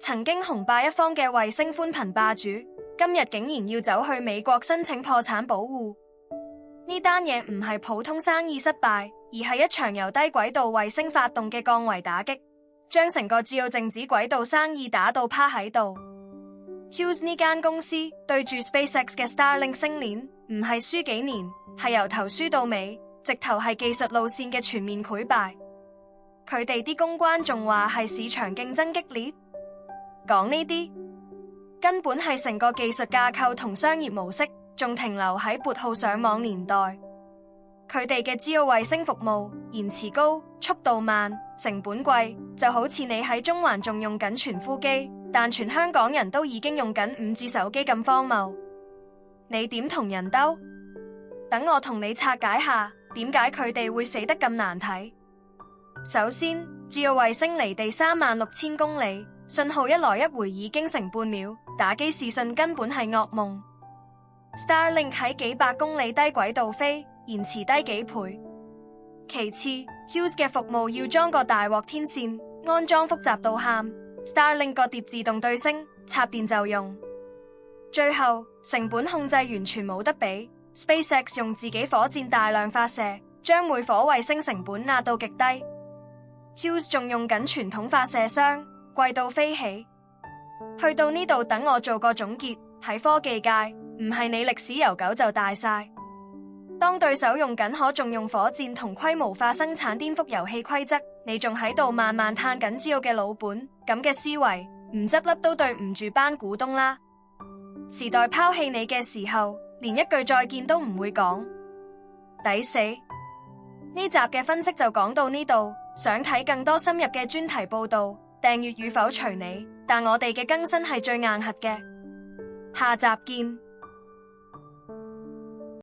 曾經雄霸一方嘅衛星寬頻霸主，今日竟然要走去美國申請破產保護。呢單嘢唔係普通生意失敗，而係一場由低軌道衛星發動嘅降維打擊，將成個 GEO 靜止軌道生意打到趴喺度。Hughes 呢間公司對住 SpaceX 嘅 Starlink 星鏈，唔係輸幾年，係由頭輸到尾，直頭係技術路線嘅全面潰敗。佢哋啲公關仲話係市場競爭激烈，講呢啲根本係成個技術架構同商業模式仲停留喺撥號上網年代。佢哋嘅 GEO 衛星服務延遲高、速度慢、成本貴，就好似你喺中環仲用緊傳呼機，但全香港人都已經用緊5G手機咁荒謬。你點同人鬥？等我同你拆解下點解佢哋會死得咁難睇。首先，GEO衛星離地36000公里，信號一來一回已經成半秒，打機視訊根本係噩夢。Starlink 喺幾百公里低軌道飛，延遲低幾倍。其次 ，Hughes 嘅服務要裝個大鑊天線，安裝複雜到喊。Starlink 個碟自動對升，插電就用。最後成本控制完全冇得比 ，SpaceX 用自己火箭大量發射，將每顆衛星成本壓到極低。Hughes 仲用緊傳統發射商，貴到飛起。去到呢度，等我做個總結，喺科技界唔係你歷史悠久就大晒。當對手用緊可重用火箭同規模化生產顛覆遊戲規則，你仲喺度慢慢嘆緊GEO嘅老本，咁嘅思維唔執笠都對唔住班股東啦。時代拋棄你嘅時候，連一句再見都唔會講，抵死。呢集嘅分析就講到呢度。想睇更多深入嘅專題報道，訂閱與否隨你，但我哋嘅更新係最硬核嘅。下集見。